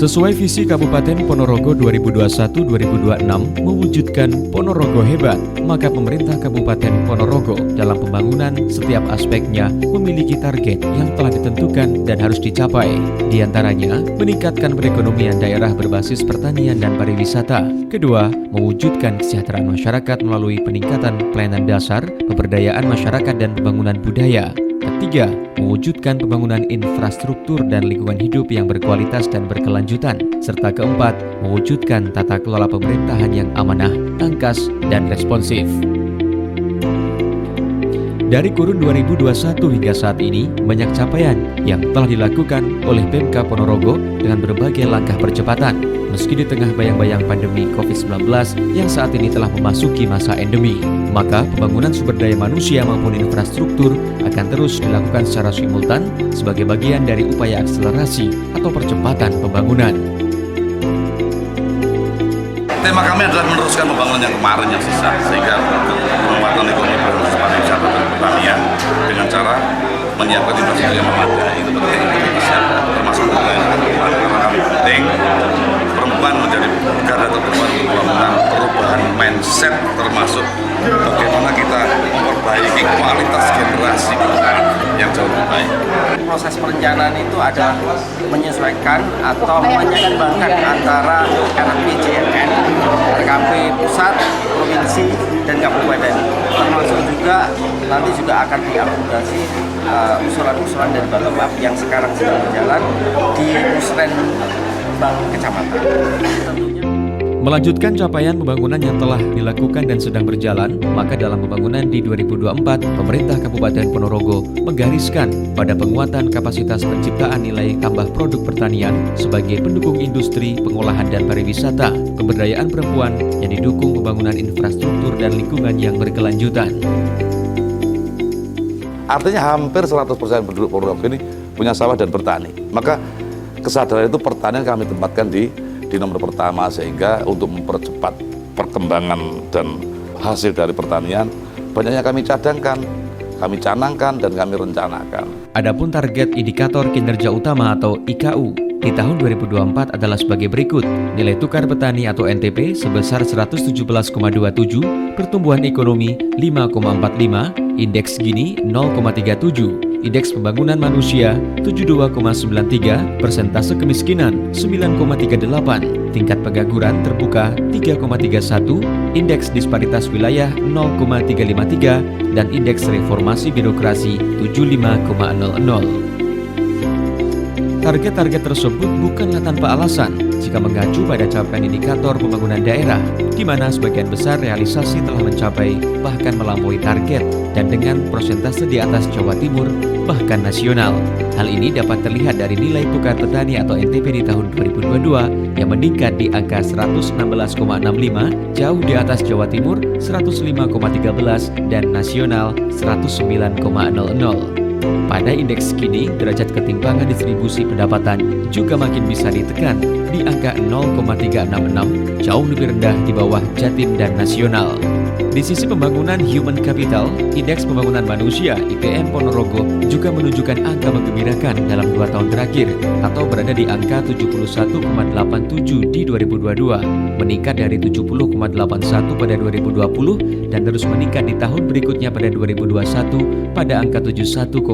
Sesuai visi Kabupaten Ponorogo 2021-2026 mewujudkan Ponorogo hebat, maka pemerintah Kabupaten Ponorogo dalam pembangunan setiap aspeknya memiliki target yang telah ditentukan dan harus dicapai. Di antaranya, meningkatkan perekonomian daerah berbasis pertanian dan pariwisata. Kedua, mewujudkan kesejahteraan masyarakat melalui peningkatan pelayanan dasar, pemberdayaan masyarakat dan pembangunan budaya. Ketiga, mewujudkan pembangunan infrastruktur dan lingkungan hidup yang berkualitas dan berkelanjutan. Serta keempat, mewujudkan tata kelola pemerintahan yang amanah, tangkas, dan responsif. Dari kurun 2021 hingga saat ini, banyak capaian yang telah dilakukan oleh Pemka Ponorogo dengan berbagai langkah percepatan. Meski di tengah bayang-bayang pandemi COVID-19 yang saat ini telah memasuki masa endemi, maka pembangunan sumber daya manusia maupun infrastruktur akan terus dilakukan secara simultan sebagai bagian dari upaya akselerasi atau percepatan pembangunan. Tema kami adalah meneruskan pembangunan yang kemarin yang sisa, sehingga penguatan ekonomi berbasis pariwisata dan pertanian dengan cara menyiapkan infrastruktur yang memadai. Itu penting untuk disiapkan, termasuk karena kami penting perempuan menjadi garda terdepan untuk melakukan perubahan mindset, termasuk bagaimana kita memperbaiki kualitas generasi yang jauh lebih baik. Proses perencanaan itu adalah menyesuaikan atau menyeimbangkan antara RPJMN, RKP pusat, provinsi, dan kabupaten. Termasuk juga nanti juga akan diakomodasi usulan-usulan dari bottom up yang sekarang sedang berjalan di Musren Bank Kecamatan. Tentunya Melanjutkan capaian pembangunan yang telah dilakukan dan sedang berjalan, maka dalam pembangunan di 2024, pemerintah Kabupaten Ponorogo menggariskan pada penguatan kapasitas penciptaan nilai tambah produk pertanian sebagai pendukung industri, pengolahan dan pariwisata, pemberdayaan perempuan yang didukung pembangunan infrastruktur dan lingkungan yang berkelanjutan. Artinya hampir 100% penduduk Ponorogo ini punya sawah dan bertani. Maka kesadaran itu pertanian kami tempatkan di nomor pertama, sehingga untuk mempercepat perkembangan dan hasil dari pertanian banyaknya kami cadangkan, kami canangkan, dan kami rencanakan. Adapun target indikator kinerja utama atau IKU di tahun 2024 adalah sebagai berikut. Nilai tukar petani atau NTP sebesar 117,27, pertumbuhan ekonomi 5,45, indeks Gini 0,37, indeks pembangunan manusia 72,93, persentase kemiskinan 9,38, tingkat pengangguran terbuka 3,31, indeks disparitas wilayah 0,353, dan indeks reformasi birokrasi 75,00. Target-target tersebut bukanlah tanpa alasan jika mengacu pada capaian indikator pembangunan daerah, di mana sebagian besar realisasi telah mencapai bahkan melampaui target dan dengan persentase di atas Jawa Timur bahkan nasional. Hal ini dapat terlihat dari nilai tukar petani atau NTP di tahun 2022 yang meningkat di angka 116,65, jauh di atas Jawa Timur 105,13 dan nasional 109,00. Pada indeks Gini, derajat ketimpangan distribusi pendapatan juga makin bisa ditekan di angka 0,366, jauh lebih rendah di bawah Jatim dan nasional. Di sisi pembangunan human capital, indeks pembangunan manusia IPM Ponorogo juga menunjukkan angka menggembirakan dalam 2 tahun terakhir atau berada di angka 71,87 di 2022, meningkat dari 70,81 pada 2020 dan terus meningkat di tahun berikutnya pada 2021 pada angka 71,06.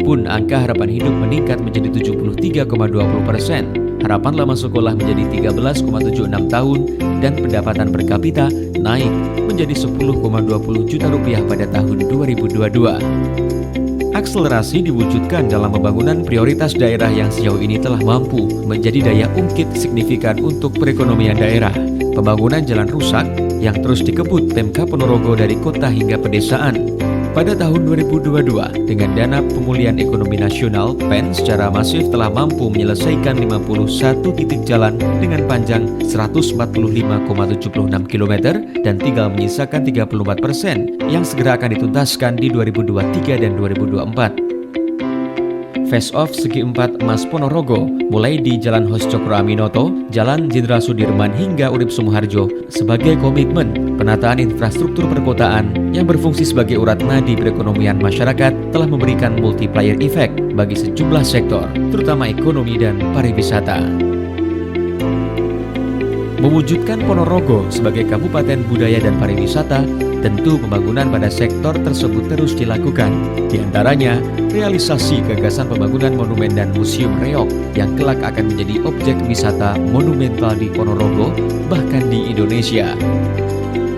Pun angka harapan hidup meningkat menjadi 73,20%. Harapan lama sekolah menjadi 13,76 tahun dan pendapatan per kapita naik menjadi 10,20 juta rupiah pada tahun 2022. Akselerasi diwujudkan dalam pembangunan prioritas daerah yang sejauh ini telah mampu menjadi daya ungkit signifikan untuk perekonomian daerah. Pembangunan jalan rusak yang terus dikebut Pemka Ponorogo dari kota hingga pedesaan. Pada tahun 2022, dengan dana pemulihan ekonomi nasional, PEN secara masif telah mampu menyelesaikan 51 titik jalan dengan panjang 145,76 km dan tinggal menyisakan 34% yang segera akan dituntaskan di 2023 dan 2024. Face Off Segi 4 Emas Ponorogo mulai di Jalan Hos Cokro Aminoto, Jalan Jenderal Sudirman hingga Urip Sumoharjo sebagai komitmen penataan infrastruktur perkotaan yang berfungsi sebagai urat nadi perekonomian masyarakat telah memberikan multiplier effect bagi sejumlah sektor, terutama ekonomi dan pariwisata. Mewujudkan Ponorogo sebagai Kabupaten Budaya dan Pariwisata, tentu pembangunan pada sektor tersebut terus dilakukan. Di antaranya, realisasi gagasan pembangunan monumen dan museum reog yang kelak akan menjadi objek wisata monumental di Ponorogo, bahkan di Indonesia.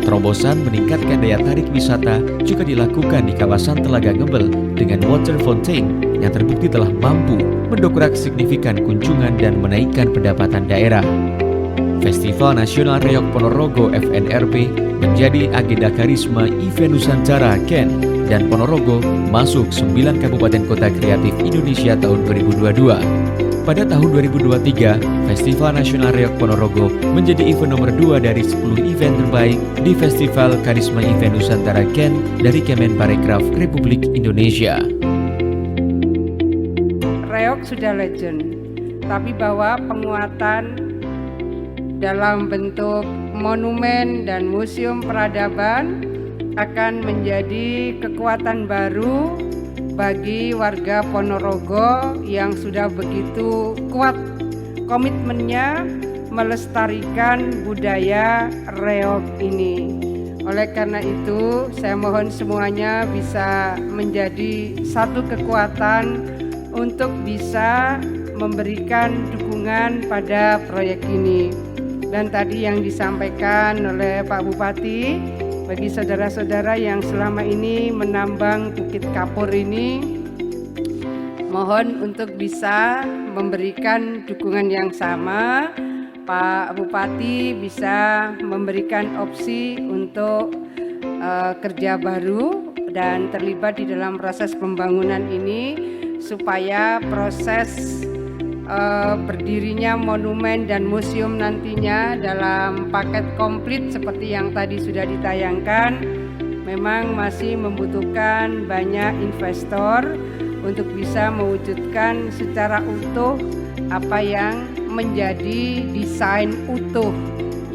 Terobosan meningkatkan daya tarik wisata juga dilakukan di kawasan Telaga Ngebel dengan water fountain yang terbukti telah mampu mendongkrak signifikan kunjungan dan menaikkan pendapatan daerah. Festival Nasional Reog Ponorogo FNRP menjadi agenda karisma event Nusantara KEN, dan Ponorogo masuk 9 Kabupaten Kota Kreatif Indonesia tahun 2022. Pada tahun 2023, Festival Nasional Reog Ponorogo menjadi event nomor 2 dari 10 event terbaik di Festival Karisma Event Nusantara KEN dari Kemenparekraf Republik Indonesia. Reog sudah legend, tapi bahwa penguatan dalam bentuk monumen dan museum peradaban akan menjadi kekuatan baru bagi warga Ponorogo yang sudah begitu kuat komitmennya melestarikan budaya reog ini. Oleh karena itu, saya mohon semuanya bisa menjadi satu kekuatan untuk bisa memberikan dukungan pada proyek ini. Dan tadi yang disampaikan oleh Pak Bupati, bagi saudara-saudara yang selama ini menambang Bukit Kapur ini, mohon untuk bisa memberikan dukungan yang sama. Pak Bupati bisa memberikan opsi untuk kerja baru dan terlibat di dalam proses pembangunan ini, supaya proses berdirinya monumen dan museum nantinya dalam paket komplit seperti yang tadi sudah ditayangkan memang masih membutuhkan banyak investor untuk bisa mewujudkan secara utuh apa yang menjadi desain utuh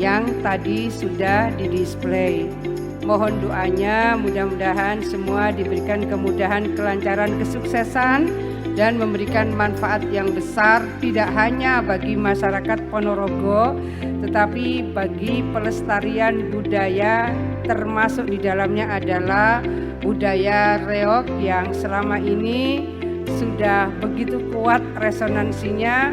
yang tadi sudah didisplay. Mohon doanya, mudah-mudahan semua diberikan kemudahan, kelancaran, kesuksesan, dan memberikan manfaat yang besar tidak hanya bagi masyarakat Ponorogo, tetapi bagi pelestarian budaya, termasuk di dalamnya adalah budaya reog yang selama ini sudah begitu kuat resonansinya,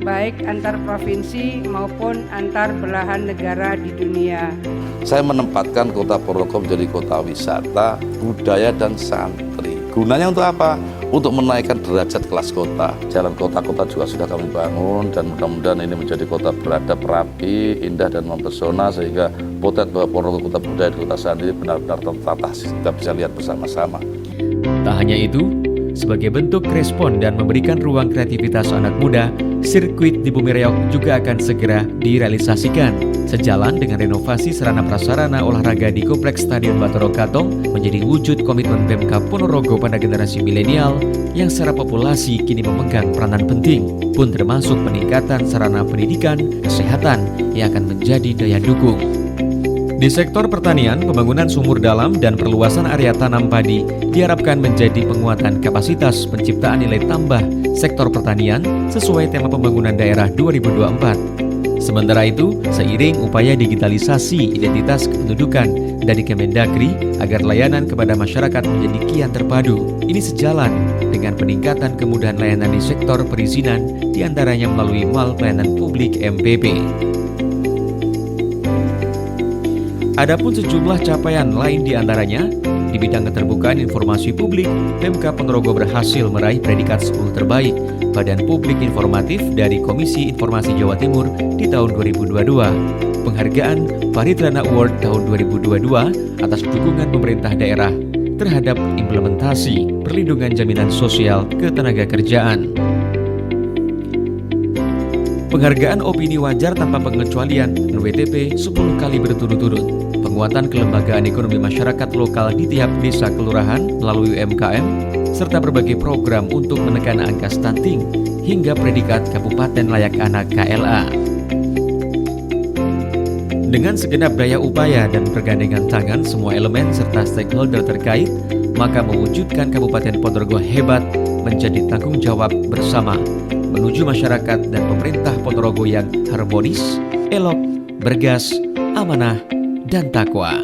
baik antar provinsi maupun antar belahan negara di dunia. Saya menempatkan kota Ponorogo menjadi kota wisata, budaya, dan santri. Gunanya untuk apa? Untuk menaikkan derajat kelas kota. Jalan kota-kota juga sudah kami bangun, dan mudah-mudahan ini menjadi kota beradab, rapi, indah, dan mempesona, sehingga potret bahwa Ponorogo kota budaya dan kota santri benar-benar tertata, kita bisa lihat bersama-sama. Tak hanya itu, sebagai bentuk respon dan memberikan ruang kreativitas anak muda, sirkuit di Bumi Reog juga akan segera direalisasikan. Sejalan dengan renovasi sarana prasarana olahraga di Kompleks Stadion Bathara Katong menjadi wujud komitmen Pemkab Ponorogo pada generasi milenial yang secara populasi kini memegang peranan penting, pun termasuk peningkatan sarana pendidikan, kesehatan yang akan menjadi daya dukung. Di sektor pertanian, pembangunan sumur dalam dan perluasan area tanam padi diharapkan menjadi penguatan kapasitas penciptaan nilai tambah sektor pertanian sesuai tema pembangunan daerah 2024. Sementara itu, seiring upaya digitalisasi identitas kependudukan dari Kemendagri agar layanan kepada masyarakat menjadi kian terpadu, ini sejalan dengan peningkatan kemudahan layanan di sektor perizinan, diantaranya melalui Mal Pelayanan Publik MPP. Adapun sejumlah capaian lain diantaranya, di bidang keterbukaan informasi publik, Pemkab Ponorogo berhasil meraih predikat 10 terbaik Badan Publik Informatif dari Komisi Informasi Jawa Timur di tahun 2022. Penghargaan Paritrana Award tahun 2022 atas dukungan pemerintah daerah terhadap implementasi perlindungan jaminan sosial ketenagakerjaan. Penghargaan opini wajar tanpa pengecualian NWTP 10 kali berturut-turut. Penguatan kelembagaan ekonomi masyarakat lokal di tiap desa kelurahan melalui UMKM, serta berbagai program untuk menekan angka stunting hingga predikat Kabupaten Layak Anak KLA. Dengan segenap daya upaya dan pergandengan tangan semua elemen serta stakeholder terkait, maka mewujudkan Kabupaten Ponorogo hebat menjadi tanggung jawab bersama menuju masyarakat dan pemerintah Ponorogo yang harmonis, elok, bergas, amanah, dan takwa.